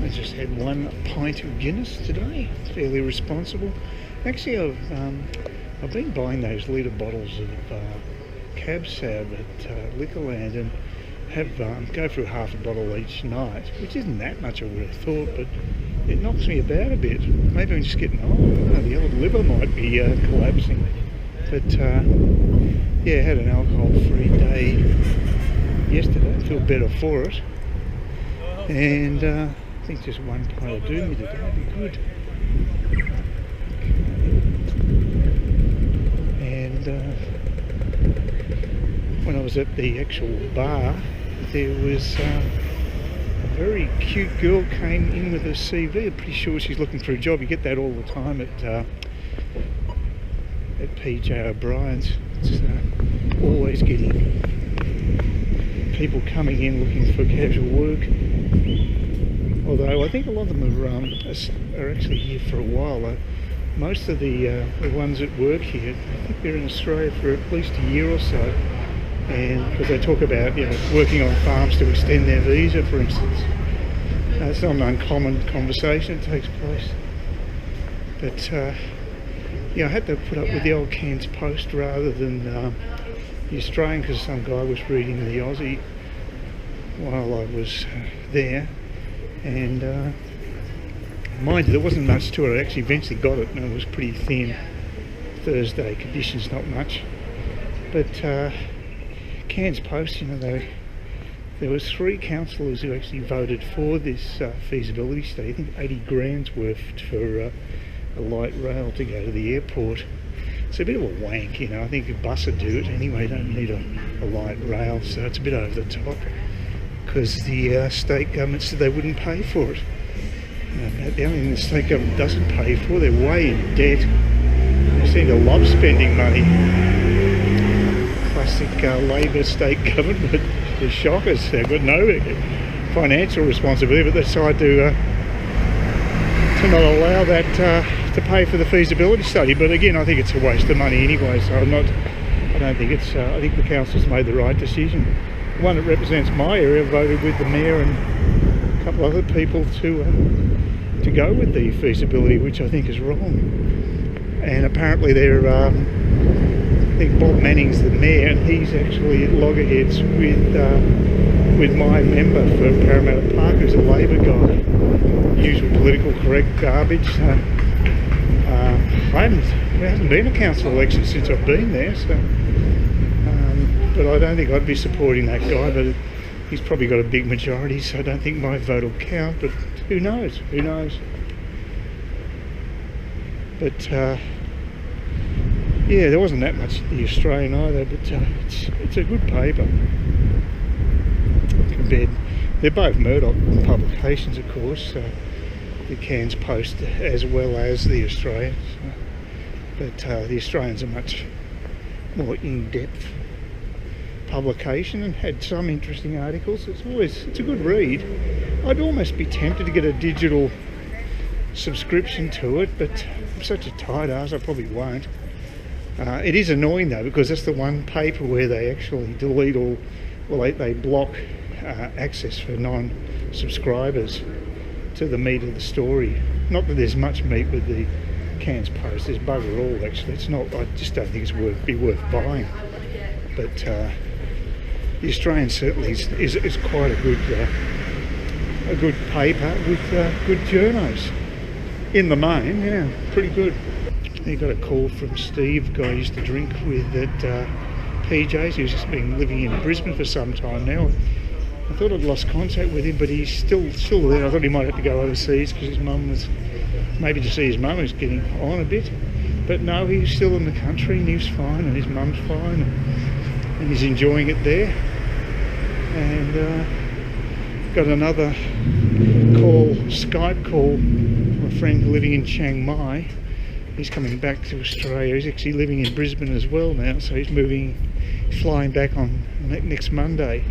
I just had one pint of Guinness today. Fairly responsible. Actually, I've been buying those litre bottles of Cab Sav at Liquorland and have go through half a bottle each night, which isn't that much I would have thought, but it knocks me about a bit. Maybe I'm just getting old. I don't know, the old liver might be collapsing. But yeah, had an alcohol-free day yesterday. I feel better for it. And I think just one pint will do me today. That'd be good. And when I was at the actual bar, there was a very cute girl came in with a CV. I'm pretty sure she's looking for a job. You get that all the time at PJ O'Brien's. It's always getting people coming in looking for casual work. Although I think a lot of them are actually here for a while. Most of the ones that work here, I think they're in Australia for at least a year or so. And because they talk about, you know, working on farms to extend their visa, for instance. It's not an uncommon conversation that takes place. But yeah, I had to put up with the old Cairns Post rather than the Australian, because some guy was reading the Aussie while I was there. And mind you, there wasn't much to it. I actually eventually got it, and it was pretty thin. Thursday conditions, not much. But Cairns Post, you know, there was 3 councillors who actually voted for this feasibility study. I think 80 grand's worth for a light rail to go to the airport. It's a bit of a wank, you know. I think a bus would do it anyway. Don't need a light rail, so it's a bit over the top. Because the state government said they wouldn't pay for it. The only thing the state government doesn't pay for, they're way in debt. They seem to love spending money. Classic Labor state government, but they're shockers. They've got no financial responsibility, but they decide to not allow that to pay for the feasibility study. But again, I think it's a waste of money anyway. So I don't think it's. I think the council's made the right decision. The one that represents my area voted with the mayor and a couple other people to go with the feasibility, which I think is wrong. And apparently they're, I think Bob Manning's the mayor, and he's actually at loggerheads with my member for Parramatta Park, who's a Labor guy. Usual political correct garbage. There hasn't been a council election since I've been there, so. But I don't think I'd be supporting that guy, but he's probably got a big majority, so I don't think my vote will count, but who knows, who knows. But yeah, there wasn't that much in the Australian either, but it's a good paper. They're both Murdoch publications, of course, the Cairns Post as well as the Australian, but the Australians are much more in-depth publication and had some interesting articles. It's a good read. I'd almost be tempted to get a digital subscription to it, but I'm such a tight ass I probably won't. It is annoying though, because that's the one paper where they actually delete all, well, they block access for non-subscribers to the meat of the story. Not that there's much meat with the Cairns Post, there's bugger all actually. It's not, I just don't think it's worth buying. But the Australian certainly is quite a good paper with good journos. In the main, yeah, pretty good. I got a call from Steve, guy I used to drink with at PJ's. He's just been living in Brisbane for some time now. I thought I'd lost contact with him, but he's still there. I thought he might have to go overseas because his mum was, maybe to see his mum was getting on a bit. But no, he's still in the country and he's fine, and his mum's fine, and he's enjoying it there. And got another call, Skype call, from a friend living in Chiang Mai. He's coming back to Australia. He's actually living in Brisbane as well now, so he's flying back on next Monday.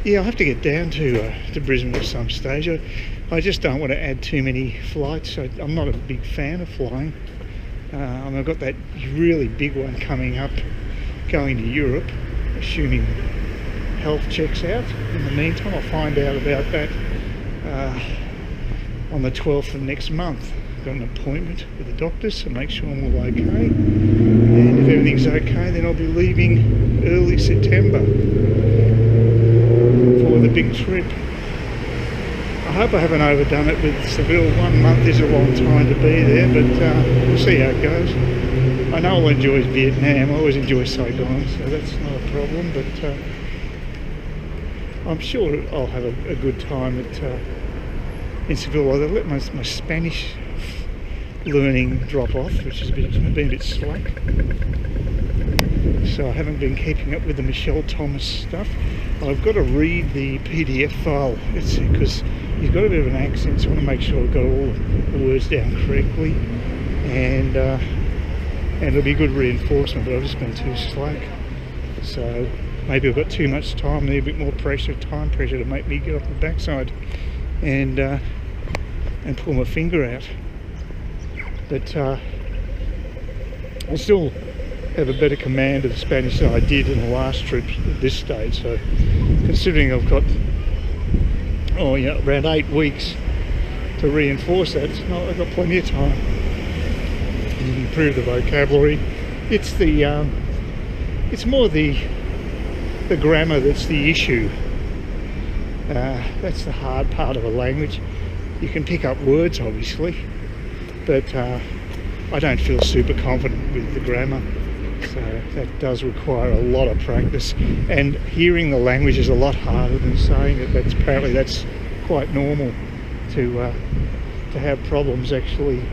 Yeah, I'll have to get down to Brisbane at some stage. I just don't want to add too many flights. I'm not a big fan of flying. I've got that really big one coming up, going to Europe, assuming health checks out. In the meantime, I'll find out about that on the 12th of next month. I've got an appointment with the doctors to make sure I'm all okay, and if everything's okay, then I'll be leaving early September for the big trip. I hope I haven't overdone it with Seville. 1 month is a long time to be there, but we'll see how it goes. I know I'll enjoy Vietnam. I always enjoy Saigon, so that's not a problem, but I'm sure I'll have a good time in Seville. I'll let my Spanish learning drop off, which has been a bit slack. So I haven't been keeping up with the Michele Thomas stuff. I've got to read the PDF file. It's because he's got a bit of an accent, so I want to make sure I've got all the words down correctly, and it'll be good reinforcement, but I've just been too slack. So maybe I've got too much time, need a bit more pressure, time pressure, to make me get off the backside and pull my finger out. But I still have a better command of the Spanish than I did in the last trip at this stage. So considering I've got around 8 weeks to reinforce that, I've got plenty of time. You can improve the vocabulary. It's the it's more the grammar that's the issue. That's the hard part of a language. You can pick up words, obviously, but I don't feel super confident with the grammar, so that does require a lot of practice, and hearing the language is a lot harder than saying it. Apparently that's quite normal to have problems actually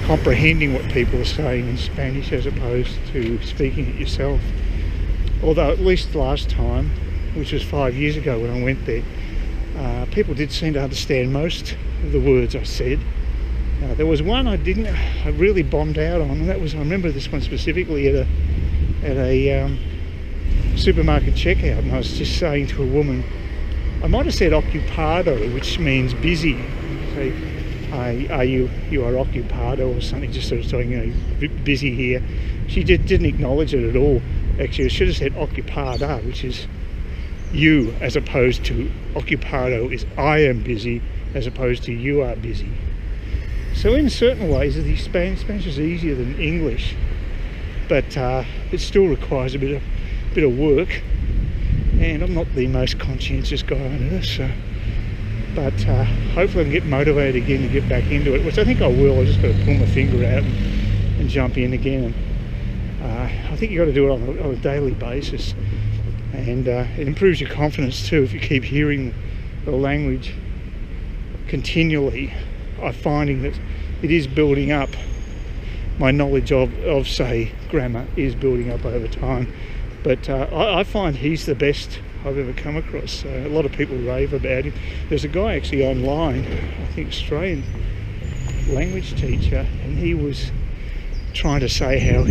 comprehending what people are saying in Spanish as opposed to speaking it yourself. Although at least last time, which was 5 years ago when I went there, people did seem to understand most of the words I said. There was one I really bombed out on, and that was, I remember this one specifically at a supermarket checkout, and I was just saying to a woman, I might have said occupado, which means busy. So, you are occupado or something, just sort of saying, busy here. She didn't acknowledge it at all. Actually, I should have said occupada, which is you, as opposed to occupado is I am busy, as opposed to you are busy. So in certain ways, the Spanish is easier than English, but it still requires a bit of work, and I'm not the most conscientious guy on earth, so. But hopefully I can get motivated again to get back into it, which I think I will. I just got to pull my finger out and jump in again. And I think you've got to do it on a daily basis, and it improves your confidence too if you keep hearing the language continually. I'm finding that it is building up. My knowledge of say, grammar is building up over time, but I find he's the best I've ever come across. A lot of people rave about him. There's a guy actually online, I think Australian language teacher, and he was trying to say how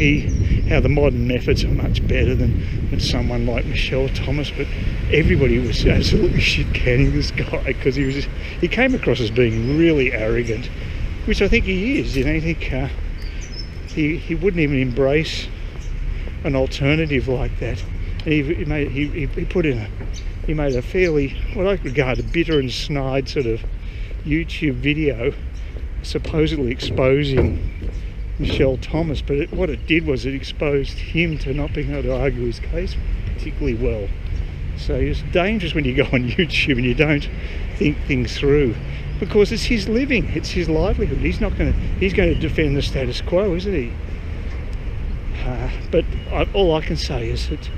the modern methods are much better than someone like Michele Thomas, but everybody was absolutely shit-canning this guy because he came across as being really arrogant, which I think he is. I think he wouldn't even embrace an alternative like that. And he made a fairly, what I regard, a bitter and snide sort of YouTube video supposedly exposing Michele Thomas, but what it did was it exposed him to not being able to argue his case particularly well. So it's dangerous when you go on YouTube and you don't think things through, because it's his living, it's his livelihood. He's going to defend the status quo, isn't he? But all I can say is that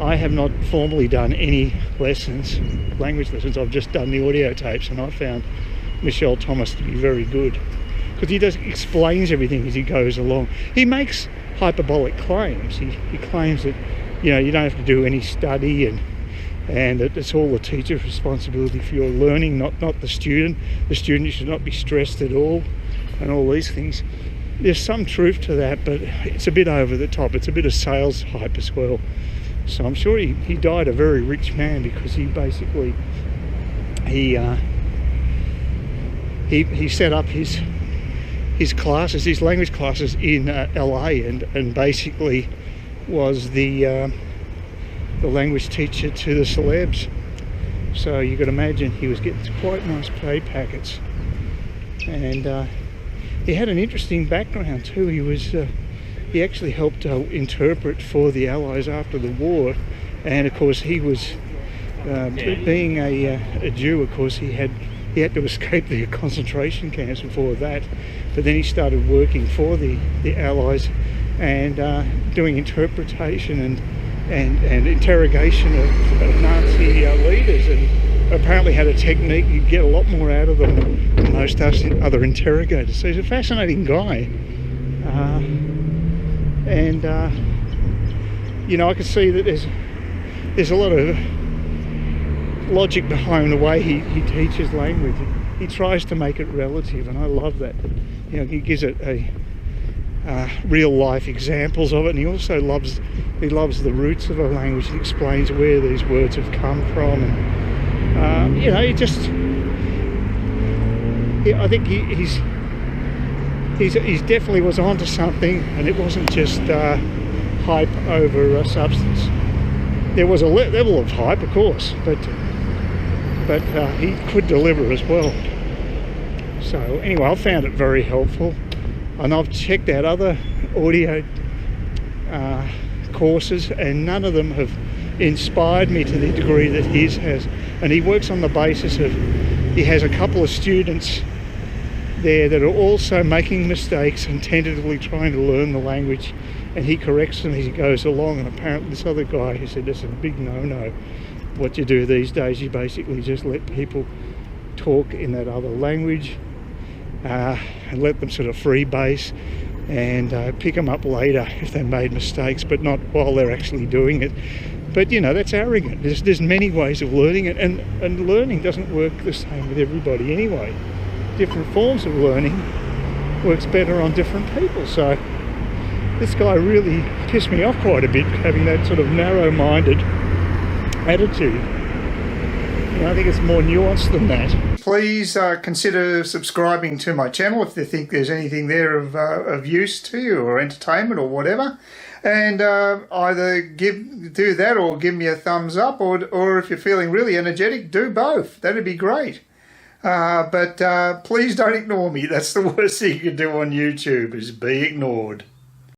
I have not formally done any language lessons. I've just done the audio tapes, and I found Michele Thomas to be very good, because he explains everything as he goes along. He makes hyperbolic claims. He claims that you don't have to do any study, and that it's all the teacher's responsibility for your learning, not the student. The student should not be stressed at all, and all these things. There's some truth to that, but it's a bit over the top. It's a bit of sales hype as well. So I'm sure he died a very rich man, because he basically he set up his classes, his language classes in LA, and basically was the the language teacher to the celebs. So you could imagine he was getting quite nice pay packets. And he had an interesting background too. He actually helped interpret for the Allies after the war, and of course he was being a Jew. Of course he had to escape the concentration camps before that, but then he started working for the Allies and doing interpretation and interrogation of Nazi leaders, and apparently had a technique you'd get a lot more out of them than most other interrogators. So he's a fascinating guy, and you know, I can see that there's a lot of logic behind the way he teaches language. He tries to make it relative, and I love that. You know, he gives it a real life examples of it, and he also loves the roots of a language. He explains where these words have come from, and you know, I think he's definitely was onto something, and it wasn't just hype over substance. There was a level of hype, of course, but he could deliver as well. So anyway, I found it very helpful, and I've checked out other audio courses, and none of them have inspired me to the degree that his has. And he works on the basis of, he has a couple of students there that are also making mistakes and tentatively trying to learn the language, and he corrects them as he goes along. And apparently this other guy, he said, this is a big no-no. What you do these days, you basically just let people talk in that other language, and let them sort of freebase, and pick them up later if they made mistakes, but not while they're actually doing it. But you know, that's arrogant. There's many ways of learning it, and learning doesn't work the same with everybody anyway. Different forms of learning works better on different people. So this guy really pissed me off quite a bit, having that sort of narrow-minded attitude. You know, I think it's more nuanced than that. Please consider subscribing to my channel if you think there's anything there of use to you, or entertainment or whatever. And either do that or give me a thumbs up, or if you're feeling really energetic, do both. That'd be great. But please don't ignore me. That's the worst thing you can do on YouTube, is be ignored.